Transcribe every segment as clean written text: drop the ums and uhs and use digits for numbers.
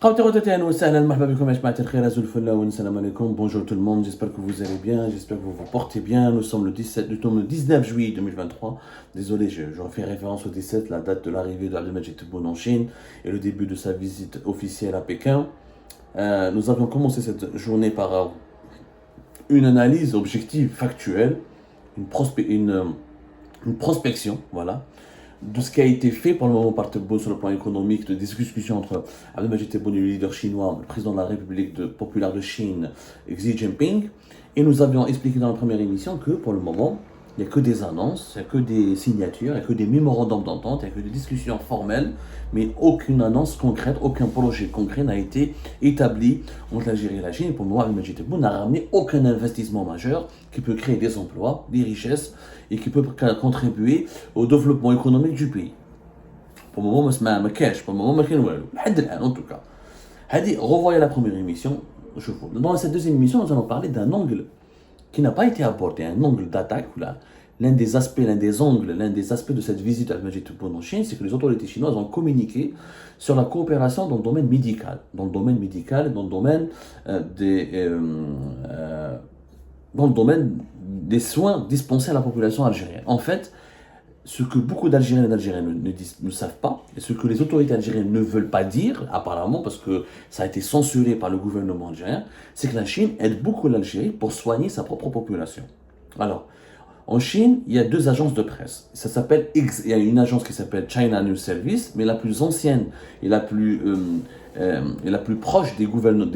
Bonjour tout le monde, j'espère que vous allez bien, j'espère que vous vous portez bien. Nous sommes le 19 juillet 2023. Désolé, je refais référence au 17, la date de l'arrivée de Abdelmajid Tebboune en Chine et le début de sa visite officielle à Pékin. Nous avions commencé cette journée par une analyse objective, factuelle, une prospection, voilà, de ce qui a été fait pour le moment par Tebboune sur le plan économique, de discussions entre Abdelmajid Tebboune et le leader chinois, le président de la République populaire de Chine, Xi Jinping. Et nous avions expliqué dans la première émission que pour le moment, il n'y a que des annonces, il n'y a que des signatures, il n'y a que des mémorandums d'entente, il n'y a que des discussions formelles, mais aucune annonce concrète, aucun projet concret n'a été établi entre l'Algérie et la Chine. Et pour moi, Abdelmajid Tebboune n'a ramené aucun investissement majeur qui peut créer des emplois, des richesses et qui peut contribuer au développement économique du pays. Pour le moment, ما كاش, pour le moment, ما كاين والو. لحد الآن, en tout cas. Revoyez la première émission. Dans cette deuxième émission, nous allons parler d'un angle qui n'a pas été abordé, un angle d'attaque, l'un des aspects de cette visite à Abdelmajid Tebboune en Chine, c'est que les autorités chinoises ont communiqué sur la coopération dans le domaine médical, dans le domaine des soins dispensés à la population algérienne. En fait, ce que beaucoup d'Algériens et d'Algériens ne savent pas, et ce que les autorités algériennes ne veulent pas dire, apparemment, parce que ça a été censuré par le gouvernement algérien, c'est que la Chine aide beaucoup l'Algérie pour soigner sa propre population. Alors, en Chine, il y a deux agences de presse. Il y a une agence qui s'appelle China News Service, mais la plus ancienne et la plus proche des gouvernements,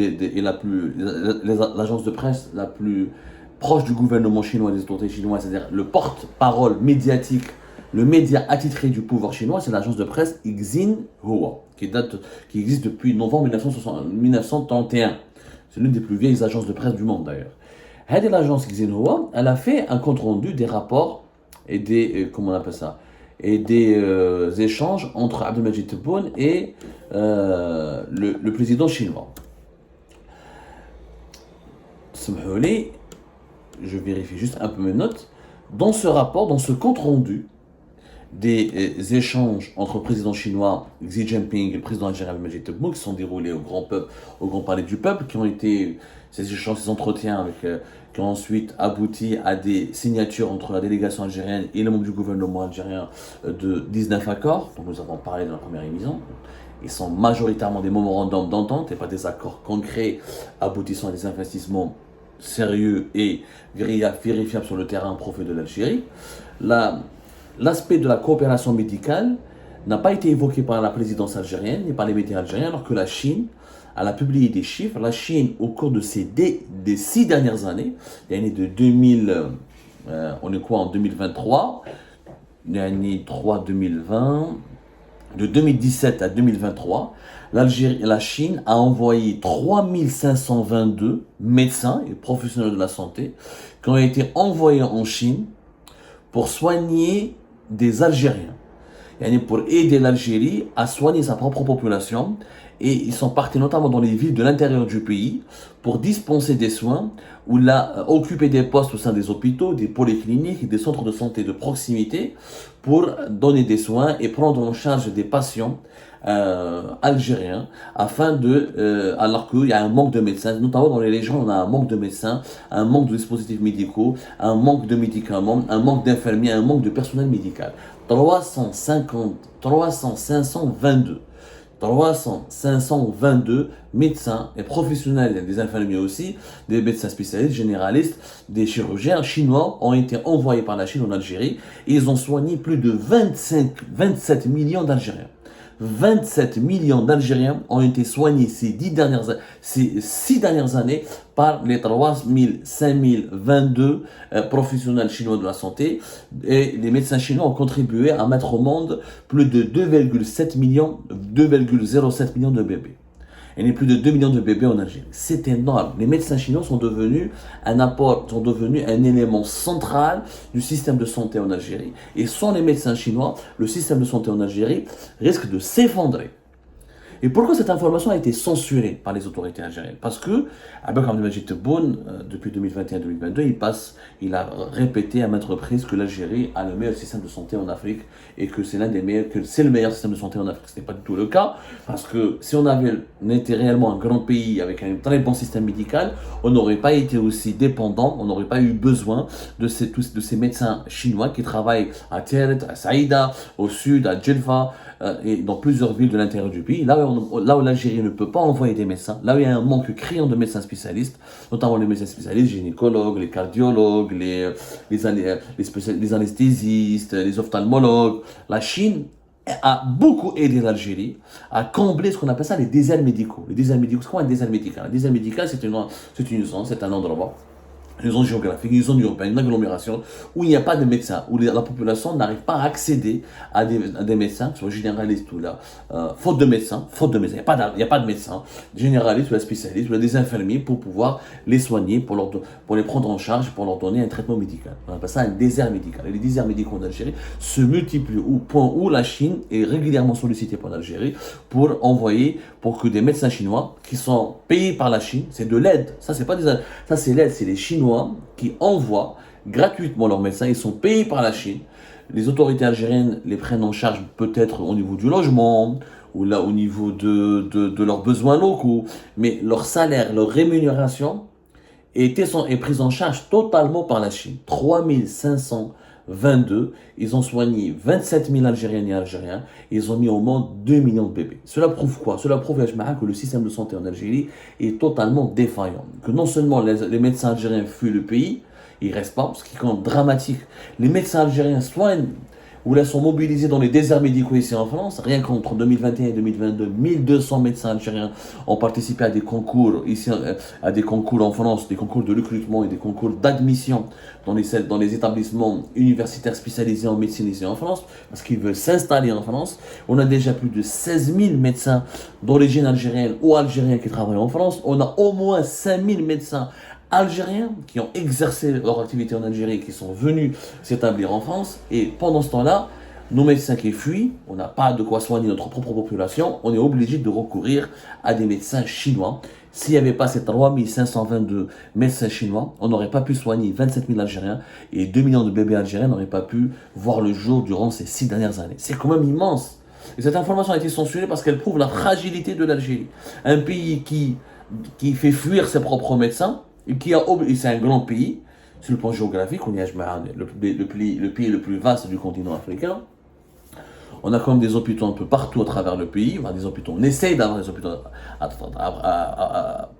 l'agence de presse la plus proche du gouvernement chinois, des autorités chinoises, c'est-à-dire le porte-parole médiatique, le média attitré du pouvoir chinois, c'est l'agence de presse Xinhua, qui existe depuis novembre 1931. C'est l'une des plus vieilles agences de presse du monde d'ailleurs. L'agence Xinhua, elle a fait un compte rendu des rapports et des échanges entre Abdelmajid Tebboune et le président chinois. Je vérifie juste un peu mes notes. Dans ce rapport, dans ce compte rendu des échanges entre le président chinois Xi Jinping et le président algérien Abdelmajid Tebboune qui sont déroulés au Grand Palais du Peuple, qui ont été ces échanges, ces entretiens qui ont ensuite abouti à des signatures entre la délégation algérienne et les membres du gouvernement algérien de 19 accords, dont nous avons parlé dans la première émission. Ils sont majoritairement des mémorandums d'entente et pas des accords concrets aboutissant à des investissements sérieux et vérifiables sur le terrain profit de l'Algérie. L'aspect de la coopération médicale n'a pas été évoqué par la présidence algérienne ni par les médias algériens, alors que la Chine, elle a publié des chiffres. La Chine, au cours de des 6 dernières années, l'année de 2000, on est quoi en 2023, l'année 2020, de 2017 à 2023, la Chine a envoyé 3522 médecins et professionnels de la santé qui ont été envoyés en Chine pour soigner des Algériens, pour aider l'Algérie à soigner sa propre population. Et ils sont partis notamment dans les villes de l'intérieur du pays pour dispenser des soins ou occuper des postes au sein des hôpitaux, des polycliniques et des centres de santé de proximité pour donner des soins et prendre en charge des patients algériens alors qu'il y a un manque de médecins, notamment dans les régions on a un manque de médecins, un manque de dispositifs médicaux, un manque de médicaments, un manque d'infirmiers, un manque de personnel médical. 522 médecins et professionnels, des infirmiers aussi, des médecins spécialistes, généralistes, des chirurgiens chinois ont été envoyés par la Chine en Algérie et ils ont soigné plus de 27 millions d'Algériens. 27 millions d'Algériens ont été soignés ces 6 dernières années par les 5022 professionnels chinois de la santé, et les médecins chinois ont contribué à mettre au monde plus de 2,07 millions de bébés. Il y a plus de 2 millions de bébés en Algérie. C'est énorme. Les médecins chinois sont devenus un élément central du système de santé en Algérie. Et sans les médecins chinois, le système de santé en Algérie risque de s'effondrer. Et pourquoi cette information a été censurée par les autorités algériennes? Parce que Abdelmajid Tebboune, depuis 2021-2022, il a répété à maintes reprises que l'Algérie a le meilleur système de santé en Afrique et que c'est l'un des meilleurs, que c'est le meilleur système de santé en Afrique. Ce n'est pas du tout le cas, parce que si on était réellement un grand pays avec un très bon système médical, on n'aurait pas été aussi dépendant, on n'aurait pas eu besoin de ces médecins chinois qui travaillent à Teret, à Saïda, au sud, à Djelfa, et dans plusieurs villes de l'intérieur du pays, là où l'Algérie ne peut pas envoyer des médecins, là où il y a un manque criant de médecins spécialistes, notamment les médecins spécialistes, gynécologues, les cardiologues, les anesthésistes, les ophtalmologues, la Chine a beaucoup aidé l'Algérie à combler ce qu'on appelle ça les déserts médicaux. Les déserts médicaux, c'est quoi un désert médical? Un désert médical, c'est une zone, c'est un endroit, une zone géographique, une zone urbaine, une agglomération où il n'y a pas de médecins, où la population n'arrive pas à accéder à des médecins, que ce soit généralistes ou là, faute de médecins, il n'y a pas de médecins, généralistes ou spécialistes, ou des infirmiers pour pouvoir les soigner, pour les prendre en charge, pour leur donner un traitement médical. On appelle ça un désert médical. Et les déserts médicaux en Algérie se multiplient au point où la Chine est régulièrement sollicitée par l'Algérie pour que des médecins chinois qui sont payés par la Chine, c'est de l'aide, ça c'est l'aide, c'est les Chinois qui envoient gratuitement leurs médecins, ils sont payés par la Chine. Les autorités algériennes les prennent en charge peut-être au niveau du logement, ou là au niveau de leurs besoins locaux, mais leur salaire, leur rémunération est prise en charge totalement par la Chine. 3522, ils ont soigné 27 000 Algériennes et Algériens, et ils ont mis au monde 2 millions de bébés. Cela prouve quoi? Cela prouve que le système de santé en Algérie est totalement défaillant. Que non seulement les médecins algériens fuient le pays, ils ne restent pas, ce qui est quand même dramatique. Les médecins algériens soignent où là sont mobilisés dans les déserts médicaux ici en France. Rien qu'entre 2021 et 2022, 1200 médecins algériens ont participé à des concours ici, à des concours en France, des concours de recrutement et des concours d'admission dans les établissements universitaires spécialisés en médecine ici en France, parce qu'ils veulent s'installer en France. On a déjà plus de 16 000 médecins d'origine algérienne ou algériens qui travaillent en France. On a au moins 5 000 médecins Algériens qui ont exercé leur activité en Algérie, qui sont venus s'établir en France. Et pendant ce temps-là, nos médecins qui fuient, on n'a pas de quoi soigner notre propre population, on est obligé de recourir à des médecins chinois. S'il n'y avait pas ces 3522 médecins chinois, on n'aurait pas pu soigner 27 000 Algériens et 2 millions de bébés algériens n'auraient pas pu voir le jour durant ces 6 dernières années. C'est quand même immense. Et cette information a été censurée parce qu'elle prouve la fragilité de l'Algérie. Un pays qui fait fuir ses propres médecins, et c'est un grand pays, sur le plan géographique, on y a le pays le plus vaste du continent africain. On a quand même des hôpitaux un peu partout à travers le pays. On essaye d'avoir des hôpitaux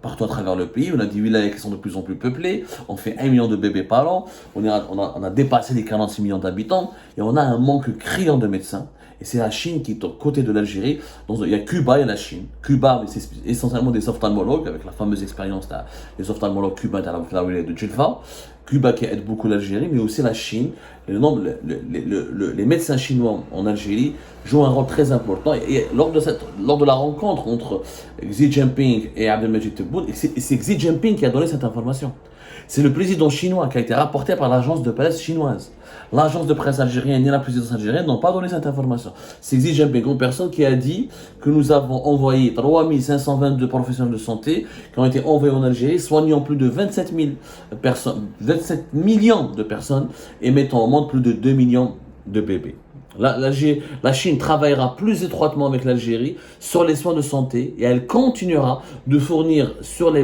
partout à travers le pays. On a des villages qui sont de plus en plus peuplés. On fait 1 million de bébés par an. On a dépassé les 46 millions d'habitants. Et on a un manque criant de médecins. Et c'est la Chine qui est aux côtés de l'Algérie. Il y a Cuba et la Chine. Cuba, c'est essentiellement des ophtalmologues, avec la fameuse expérience des ophtalmologues cubains dans la wilaya de Djelfa. Cuba qui aide beaucoup l'Algérie, mais aussi la Chine. Les médecins chinois en Algérie jouent un rôle très important. Et lors de la rencontre entre Xi Jinping et Abdelmajid Tebboune, c'est Xi Jinping qui a donné cette information. C'est le président chinois qui a été rapporté par l'agence de presse chinoise. L'agence de presse algérienne et la présidence algérienne n'ont pas donné cette information. C'est Xi Jinping, une personne qui a dit que nous avons envoyé 3522 professionnels de santé qui ont été envoyés en Algérie, soignant plus de 27 millions de personnes et mettant au monde plus de 2 millions de bébés. La Chine travaillera plus étroitement avec l'Algérie sur les soins de santé et elle continuera de fournir sur des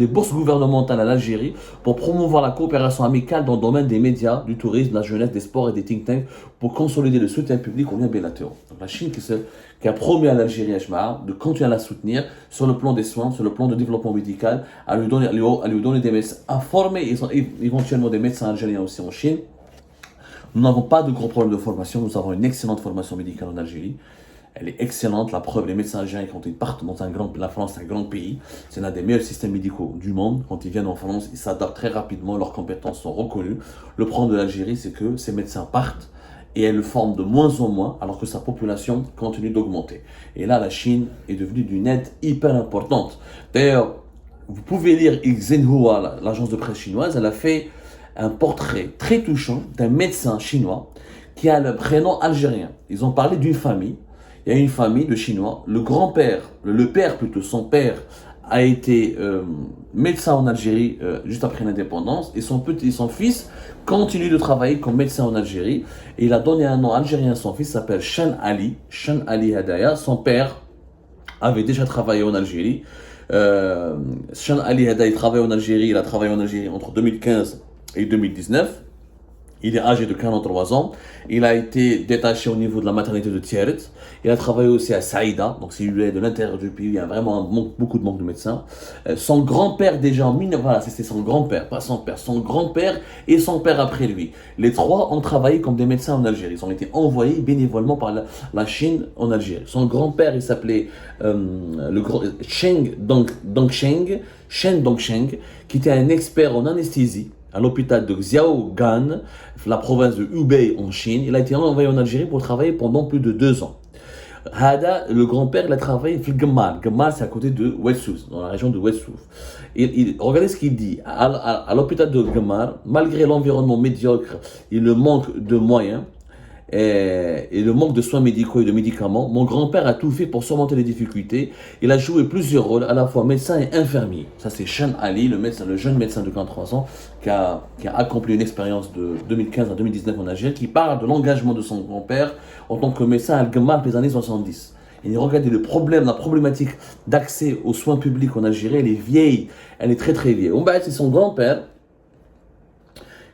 bourses gouvernementales à l'Algérie pour promouvoir la coopération amicale dans le domaine des médias, du tourisme, de la jeunesse, des sports et des think tanks pour consolider le soutien public aux liens bilatéraux. Donc la Chine qui a promis à l'Algérie de continuer à la soutenir sur le plan des soins, sur le plan de développement médical, à lui donner des médecins à former, éventuellement des médecins algériens aussi en Chine. Nous n'avons pas de gros problèmes de formation, nous avons une excellente formation médicale en Algérie. Elle est excellente, la preuve, les médecins algériens, quand ils partent dans la France, c'est un grand pays, c'est l'un des meilleurs systèmes médicaux du monde. Quand ils viennent en France, ils s'adaptent très rapidement, leurs compétences sont reconnues. Le problème de l'Algérie, c'est que ces médecins partent et elle le forme de moins en moins, alors que sa population continue d'augmenter. Et là, la Chine est devenue d'une aide hyper importante. D'ailleurs, vous pouvez lire Xinhua, l'agence de presse chinoise, elle a fait un portrait très touchant d'un médecin chinois qui a le prénom algérien. Ils ont parlé d'une famille. il y a une famille de Chinois. Le grand-père, le père plutôt, son père a été médecin en Algérie juste après l'indépendance et son fils continue de travailler comme médecin en Algérie et il a donné un nom algérien à son fils, s'appelle Shan Ali Hadaya. Son père avait déjà travaillé en Algérie. Shan Ali Hadaya travaille en Algérie, il a travaillé en Algérie entre 2015 et 2019. Il est âgé de 43 ans. Il a été détaché au niveau de la maternité de Tieret. Il a travaillé aussi à Saïda, donc c'est de l'intérieur du pays. Il y a vraiment beaucoup de manque de médecins. Son grand-père déjà en 19... Voilà, c'était son grand-père, pas son père. Son grand-père et son père après lui. Les trois ont travaillé comme des médecins en Algérie. Ils ont été envoyés bénévolement par la Chine en Algérie. Son grand-père, il s'appelait Shen Dongsheng, qui était un expert en anesthésie à l'hôpital de Xiaogan, la province de Hubei en Chine. Il a été envoyé en Algérie pour travailler pendant plus de 2 ans. Hada, le grand-père, il a travaillé à Gemmal. Gemmal, c'est à côté de Ouessous, dans la région de Ouessous. Regardez ce qu'il dit. À l'hôpital de Gemmal, malgré l'environnement médiocre et le manque de moyens, et le manque de soins médicaux et de médicaments, mon grand-père a tout fait pour surmonter les difficultés. Il a joué plusieurs rôles, à la fois médecin et infirmier. Ça, c'est Shan Ali, le jeune médecin de 43 ans, qui a accompli une expérience de 2015 à 2019 en Algérie, qui parle de l'engagement de son grand-père en tant que médecin à Al-Gamal des années 70. Et regardez la problématique d'accès aux soins publics en Algérie, elle est vieille, elle est très très vieille. C'est son grand-père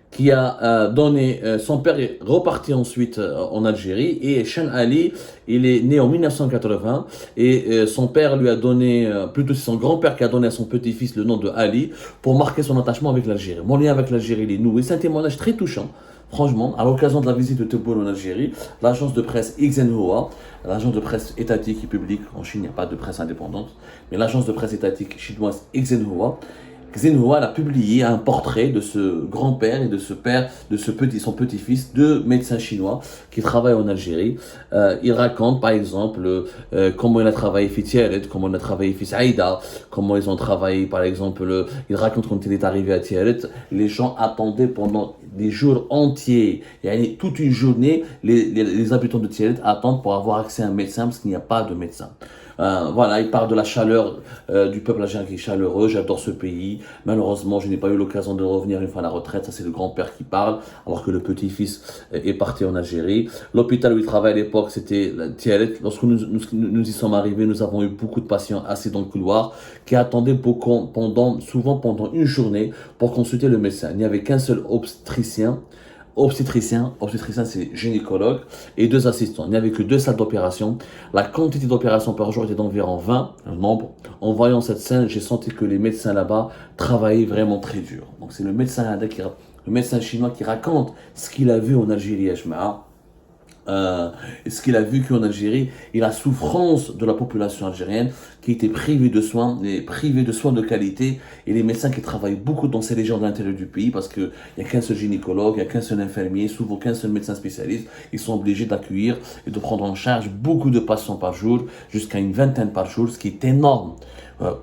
qui a donné, son père est reparti ensuite en Algérie et Shan Ali, il est né en 1980 et son père lui a donné, plutôt c'est son grand-père qui a donné à son petit-fils le nom de Ali pour marquer son attachement avec l'Algérie. Mon lien avec l'Algérie, il est noué. C'est un témoignage très touchant. Franchement, à l'occasion de la visite de Tebboune en Algérie, l'agence de presse Xinhua, l'agence de presse étatique et publique, en Chine il n'y a pas de presse indépendante, mais l'agence de presse étatique chinoise Xinhua a publié un portrait de ce grand-père et de ce père, de son petit-fils, deux médecins chinois qui travaillent en Algérie. Il raconte par exemple comment il a travaillé fils Tieret, comment il a travaillé fils Aïda, comment ils ont travaillé par exemple, il raconte quand il est arrivé à Tieret, les gens attendaient pendant des jours entiers, toute une journée, les habitants de Tieret attendent pour avoir accès à un médecin parce qu'il n'y a pas de médecin. Voilà, il parle de la chaleur du peuple algérien qui est chaleureux. J'adore ce pays. Malheureusement, je n'ai pas eu l'occasion de revenir une fois à la retraite. Ça, c'est le grand-père qui parle, alors que le petit-fils est parti en Algérie. L'hôpital où il travaille à l'époque, c'était Tialet. Lorsque nous y sommes arrivés, nous avons eu beaucoup de patients assis dans le couloir qui attendaient souvent pendant une journée pour consulter le médecin. Il n'y avait qu'un seul obstétricien, c'est gynécologue, et 2 assistants. Il n'y avait que 2 salles d'opération. La quantité d'opérations par jour était d'environ 20, un nombre. En voyant cette scène, j'ai senti que les médecins là-bas travaillaient vraiment très dur. Donc c'est le médecin chinois qui raconte ce qu'il a vu en Algérie, ce qu'il a vu qu'en Algérie et la souffrance de la population algérienne qui était privée de soins, de qualité, et les médecins qui travaillent beaucoup dans ces régions de l'intérieur du pays parce qu'il n'y a qu'un seul gynécologue, il n'y a qu'un seul infirmier, souvent qu'un seul médecin spécialiste. Ils sont obligés d'accueillir et de prendre en charge beaucoup de patients par jour, jusqu'à une vingtaine par jour, ce qui est énorme.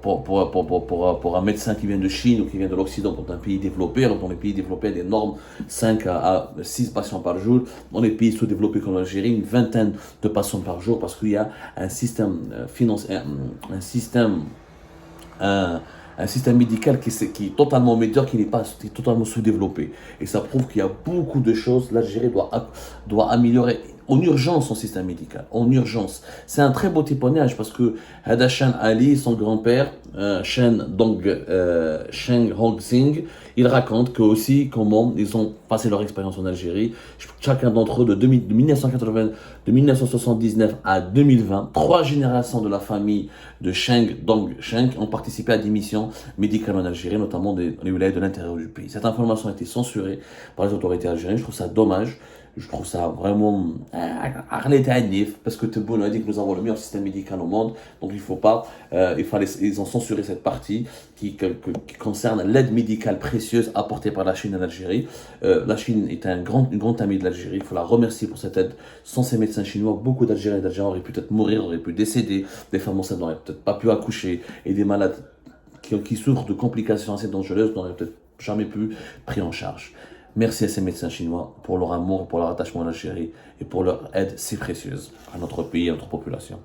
Pour un médecin qui vient de Chine ou qui vient de l'Occident, pour un pays développé, alors dans les pays développés, il y a des normes 5 à 6 patients par jour. Dans les pays sous-développés comme l'Algérie, une vingtaine de patients par jour parce qu'il y a un système financier, un système médical qui est totalement médiocre, qui est totalement sous-développé. Et ça prouve qu'il y a beaucoup de choses. L'Algérie doit améliorer en urgence son système médical, en urgence. C'est un très beau témoignage parce que Hadashan Ali, son grand-père, Shen Hongxing, il raconte que aussi comment ils ont passé leur expérience en Algérie. Chacun d'entre eux, de 1979 à 2020, 3 générations de la famille de Sheng Dongsheng ont participé à des missions médicales en Algérie, notamment dans les wilayas de l'intérieur du pays. Cette information a été censurée par les autorités algériennes. Je trouve ça dommage. Je trouve ça vraiment parce que Tebboune a dit que nous avons le meilleur système médical au monde, donc il faut pas, ils ont censuré cette partie qui concerne l'aide médicale précieuse apportée par la Chine à l'Algérie. La Chine est une grande amie de l'Algérie, il faut la remercier pour cette aide. Sans ces médecins chinois, beaucoup d'Algériens et d'Algériens auraient pu peut-être mourir, auraient pu décéder, des femmes enceintes n'auraient peut-être pas pu accoucher, et des malades qui souffrent de complications assez dangereuses n'auraient peut-être jamais pu pris en charge. Merci à ces médecins chinois pour leur amour, pour leur attachement à l'Algérie et pour leur aide si précieuse à notre pays et à notre population.